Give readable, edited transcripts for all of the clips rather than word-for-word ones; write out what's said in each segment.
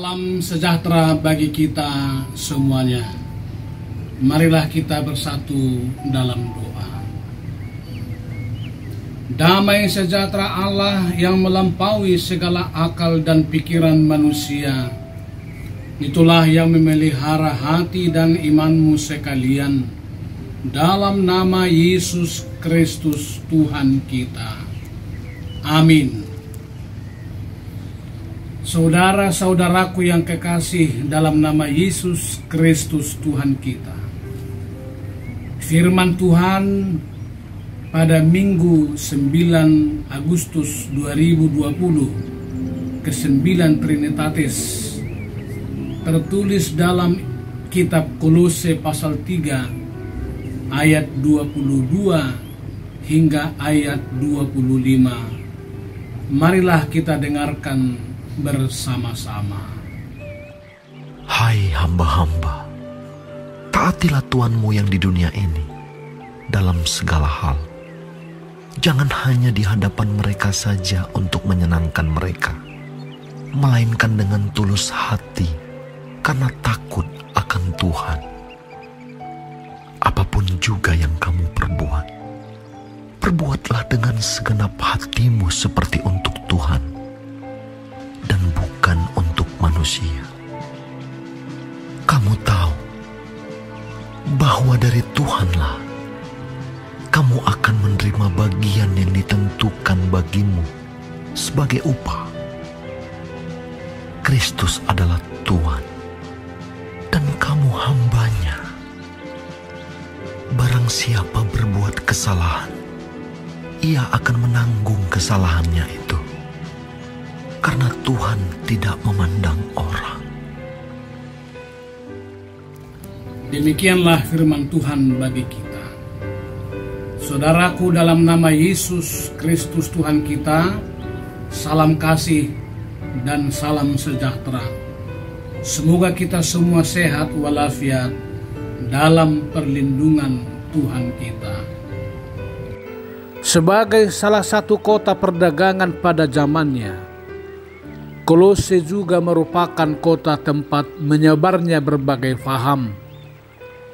Salam sejahtera bagi kita semuanya. Marilah kita bersatu dalam doa. Damai sejahtera Allah yang melampaui segala akal dan pikiran manusia, itulah yang memelihara hati dan imanmu sekalian, dalam nama Yesus Kristus Tuhan kita. Amin. Saudara-saudaraku yang kekasih dalam nama Yesus Kristus Tuhan kita. Firman Tuhan pada Minggu 9 Agustus 2020 ke-9 Trinitatis tertulis dalam kitab Kolose pasal 3 ayat 22 hingga ayat 25. Marilah kita dengarkan bersama-sama. Hai hamba-hamba, taatilah Tuhanmu yang di dunia ini dalam segala hal. Jangan hanya di hadapan mereka saja untuk menyenangkan mereka, melainkan dengan tulus hati karena takut akan Tuhan. Apapun juga yang kamu perbuat, perbuatlah dengan segenap hatimu seperti untuk Tuhan dan bukan untuk manusia. Kamu tahu bahwa dari Tuhanlah kamu akan menerima bagian yang ditentukan bagimu sebagai upah. Kristus adalah Tuhan dan kamu hambanya. Barang siapa berbuat kesalahan, ia akan menanggung kesalahannya itu, karena Tuhan tidak memandang orang. Demikianlah firman Tuhan bagi kita. Saudaraku, dalam nama Yesus Kristus Tuhan kita, salam kasih dan salam sejahtera. Semoga kita semua sehat walafiat dalam perlindungan Tuhan kita. Sebagai salah satu kota perdagangan pada zamannya, Kolose juga merupakan kota tempat menyebarnya berbagai faham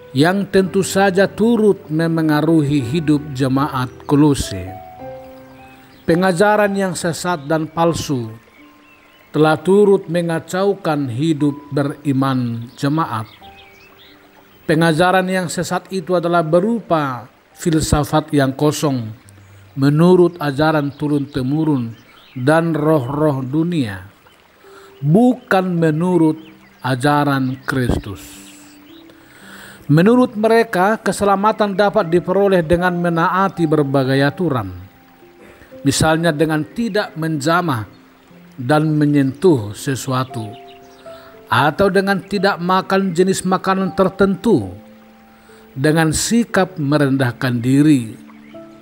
yang tentu saja turut memengaruhi hidup jemaat Kolose. Pengajaran yang sesat dan palsu telah turut mengacaukan hidup beriman jemaat. Pengajaran yang sesat itu adalah berupa filsafat yang kosong menurut ajaran turun-temurun dan roh-roh dunia, bukan menurut ajaran Kristus. Menurut mereka, keselamatan dapat diperoleh dengan menaati berbagai aturan, misalnya dengan tidak menjamah dan menyentuh sesuatu, atau dengan tidak makan jenis makanan tertentu, dengan sikap merendahkan diri,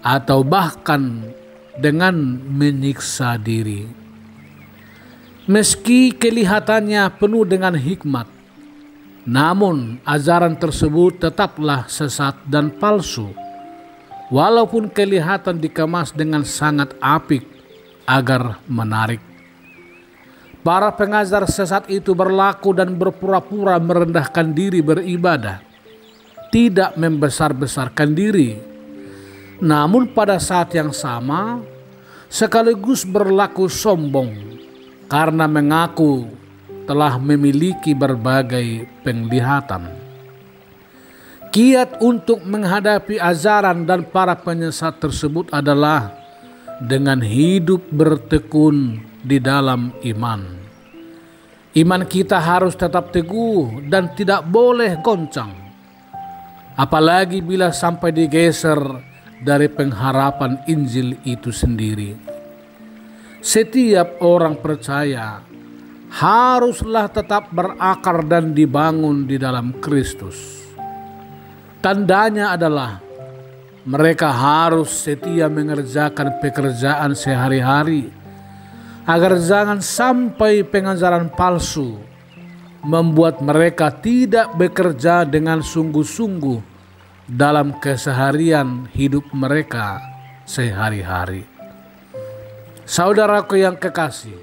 atau bahkan dengan menyiksa diri. Meski kelihatannya penuh dengan hikmat, namun ajaran tersebut tetaplah sesat dan palsu, walaupun kelihatan dikemas dengan sangat apik agar menarik. Para pengajar sesat itu berlaku dan berpura-pura merendahkan diri beribadah, tidak membesar-besarkan diri, namun pada saat yang sama sekaligus berlaku sombong karena mengaku telah memiliki berbagai penglihatan. Kiat untuk menghadapi ajaran dan para penyesat tersebut adalah dengan hidup bertekun di dalam iman. Iman kita harus tetap teguh dan tidak boleh goncang, apalagi bila sampai digeser dari pengharapan Injil itu sendiri. Setiap orang percaya haruslah tetap berakar dan dibangun di dalam Kristus. Tandanya adalah mereka harus setia mengerjakan pekerjaan sehari-hari, agar jangan sampai pengajaran palsu membuat mereka tidak bekerja dengan sungguh-sungguh dalam keseharian hidup mereka sehari-hari. Saudaraku yang kekasih,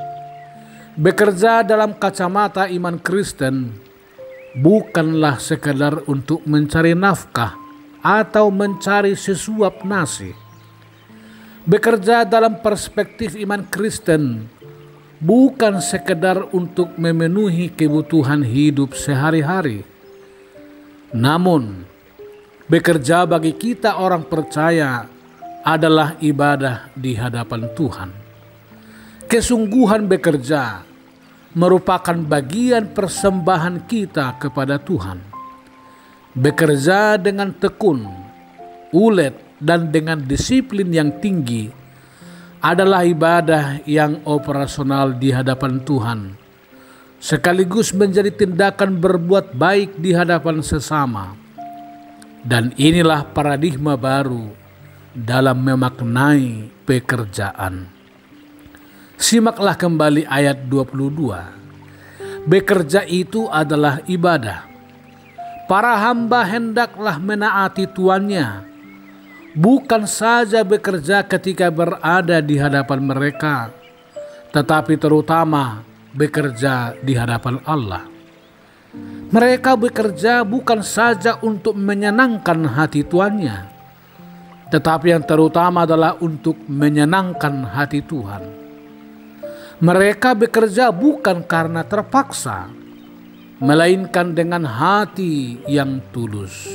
Bekerja dalam kacamata iman Kristen bukanlah sekedar untuk mencari nafkah atau mencari sesuap nasi. Bekerja dalam perspektif iman Kristen bukan sekedar untuk memenuhi kebutuhan hidup sehari-hari. Namun, bekerja bagi kita orang percaya adalah ibadah di hadapan Tuhan. Kesungguhan bekerja merupakan bagian persembahan kita kepada Tuhan. Bekerja dengan tekun, ulet, dan dengan disiplin yang tinggi adalah ibadah yang operasional di hadapan Tuhan, sekaligus menjadi tindakan berbuat baik di hadapan sesama. Dan inilah paradigma baru dalam memaknai pekerjaan. Simaklah kembali ayat 22. Bekerja itu adalah ibadah. Para hamba hendaklah menaati tuannya, bukan saja bekerja ketika berada di hadapan mereka, tetapi terutama bekerja di hadapan Allah. Mereka bekerja bukan saja untuk menyenangkan hati tuannya, tetapi yang terutama adalah untuk menyenangkan hati Tuhan. Mereka bekerja bukan karena terpaksa, melainkan dengan hati yang tulus.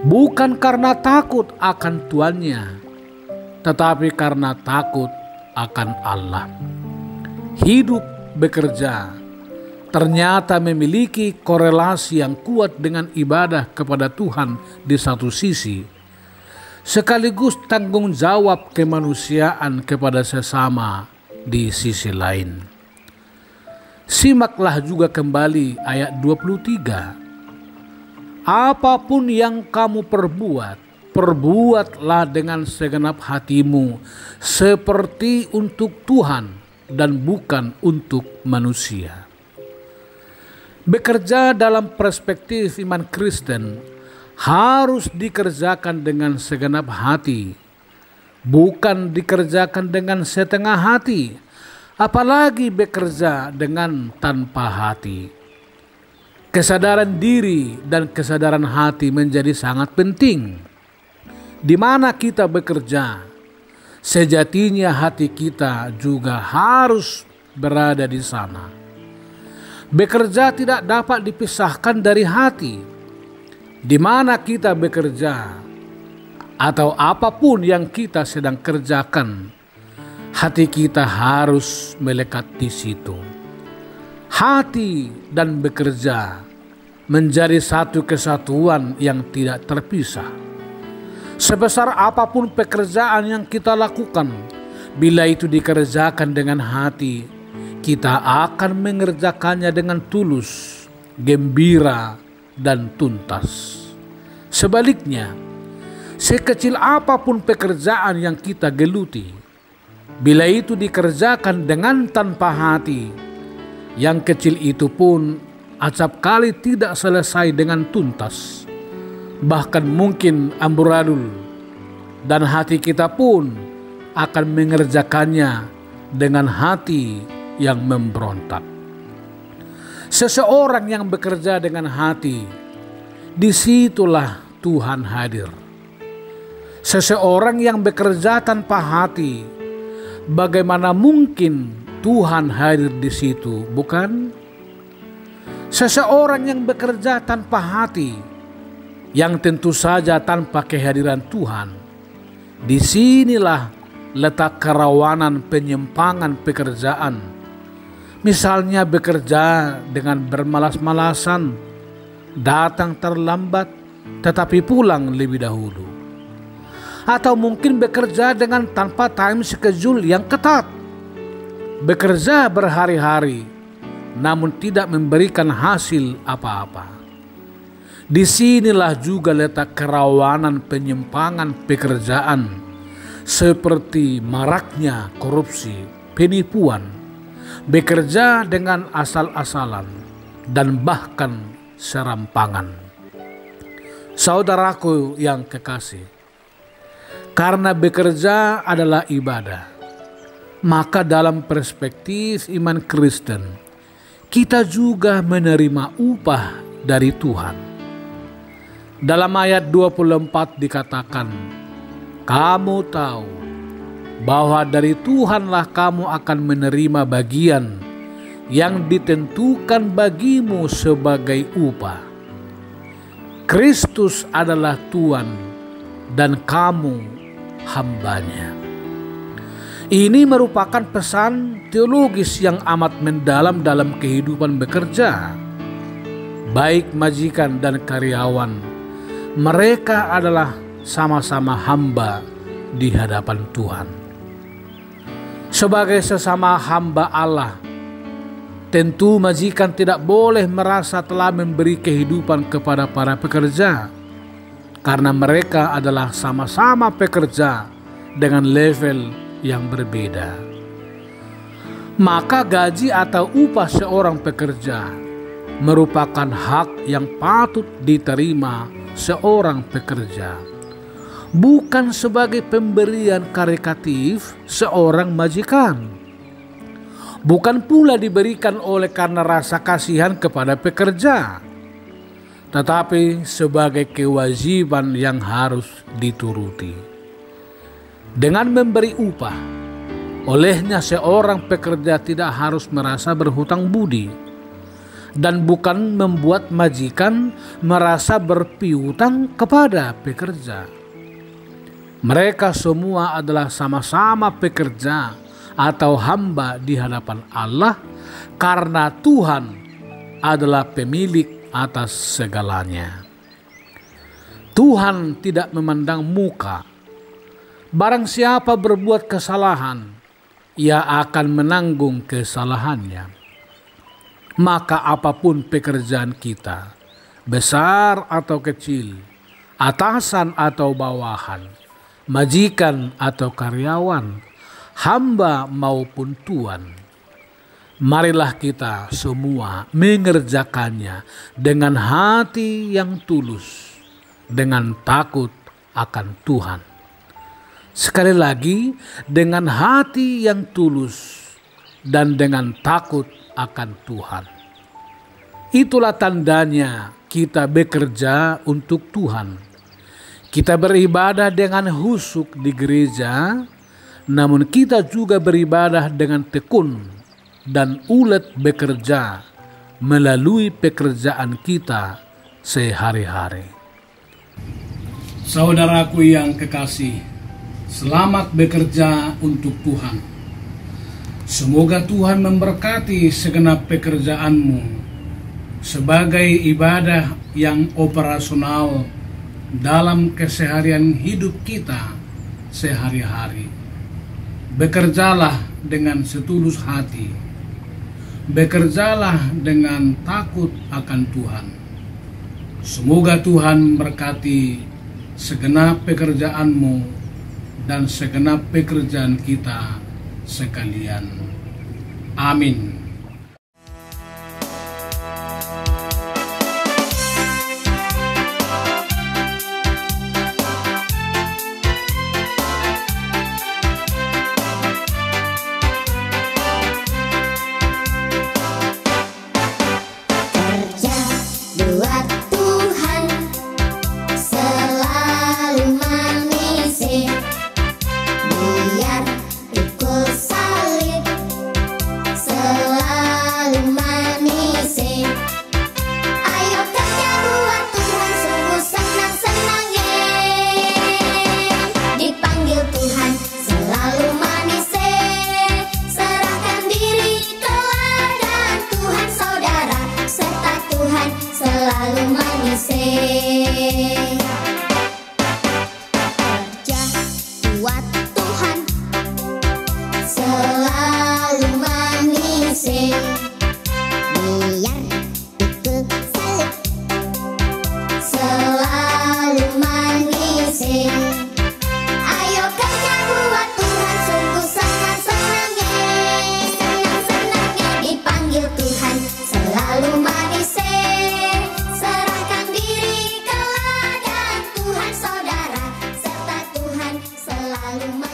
Bukan karena takut akan tuannya, tetapi karena takut akan Allah. Hidup bekerja ternyata memiliki korelasi yang kuat dengan ibadah kepada Tuhan di satu sisi, sekaligus tanggung jawab kemanusiaan kepada sesama di sisi lain. Simaklah juga kembali ayat 23. Apapun yang kamu perbuat, perbuatlah dengan segenap hatimu seperti untuk Tuhan dan bukan untuk manusia. Bekerja dalam perspektif iman Kristen harus dikerjakan dengan segenap hati, bukan dikerjakan dengan setengah hati, apalagi bekerja dengan tanpa hati. Kesadaran diri dan kesadaran hati menjadi sangat penting. Di mana kita bekerja, sejatinya hati kita juga harus berada di sana. Bekerja tidak dapat dipisahkan dari hati. Di mana kita bekerja atau apapun yang kita sedang kerjakan, hati kita harus melekat di situ. Hati dan bekerja menjadi satu kesatuan yang tidak terpisah. Sebesar apapun pekerjaan yang kita lakukan, bila itu dikerjakan dengan hati, kita akan mengerjakannya dengan tulus, gembira, dan tuntas. Sebaliknya, sekecil apapun pekerjaan yang kita geluti, bila itu dikerjakan dengan tanpa hati, yang kecil itu pun acap kali tidak selesai dengan tuntas, bahkan mungkin amburadul, dan hati kita pun akan mengerjakannya dengan hati yang memberontak. Seseorang yang bekerja dengan hati, disitulah Tuhan hadir. Seseorang yang bekerja tanpa hati, bagaimana mungkin Tuhan hadir di situ, bukan? Seseorang yang bekerja tanpa hati, yang tentu saja tanpa kehadiran Tuhan, disinilah letak kerawanan penyimpangan pekerjaan. Misalnya bekerja dengan bermalas-malasan, datang terlambat tetapi pulang lebih dahulu. Atau mungkin bekerja dengan tanpa time schedule yang ketat. Bekerja berhari-hari namun tidak memberikan hasil apa-apa. Disinilah juga letak kerawanan penyimpangan pekerjaan, seperti maraknya korupsi, penipuan, bekerja dengan asal-asalan, dan bahkan serampangan. Saudaraku yang kekasih, karena bekerja adalah ibadah, Maka dalam perspektif iman Kristen, kita juga menerima upah dari Tuhan. Dalam ayat 24 dikatakan, kamu tahu bahwa dari Tuhanlah kamu akan menerima bagian yang ditentukan bagimu sebagai upah. Kristus adalah Tuhan dan kamu hambanya. Ini merupakan pesan teologis yang amat mendalam dalam kehidupan bekerja. Baik majikan dan karyawan, mereka adalah sama-sama hamba di hadapan Tuhan. Sebagai sesama hamba Allah, tentu majikan tidak boleh merasa telah memberi kehidupan kepada para pekerja, karena mereka adalah sama-sama pekerja dengan level yang berbeda. Maka gaji atau upah seorang pekerja merupakan hak yang patut diterima seorang pekerja, bukan sebagai pemberian karitatif seorang majikan. Bukan pula diberikan oleh karena rasa kasihan kepada pekerja, tetapi sebagai kewajiban yang harus dituruti. Dengan memberi upah, olehnya seorang pekerja tidak harus merasa berhutang budi, dan bukan membuat majikan merasa berpiutang kepada pekerja. Mereka semua adalah sama-sama pekerja atau hamba di hadapan Allah, karena Tuhan adalah pemilik atas segalanya. Tuhan tidak memandang muka. Barang siapa berbuat kesalahan, ia akan menanggung kesalahannya. Maka apapun pekerjaan kita, besar atau kecil, atasan atau bawahan, majikan atau karyawan, hamba maupun tuan, marilah kita semua mengerjakannya dengan hati yang tulus, dengan takut akan Tuhan. Sekali lagi, dengan hati yang tulus dan dengan takut akan Tuhan. Itulah tandanya kita bekerja untuk Tuhan. Kita beribadah dengan husuk di gereja, namun kita juga beribadah dengan tekun dan ulet bekerja melalui pekerjaan kita sehari-hari. Saudaraku yang kekasih, selamat bekerja untuk Tuhan. Semoga Tuhan memberkati segenap pekerjaanmu sebagai ibadah yang operasional dalam keseharian hidup kita sehari-hari. Bekerjalah dengan setulus hati. Bekerjalah dengan takut akan Tuhan. Semoga Tuhan berkati segenap pekerjaanmu dan segenap pekerjaan kita sekalian. Amin. Selalu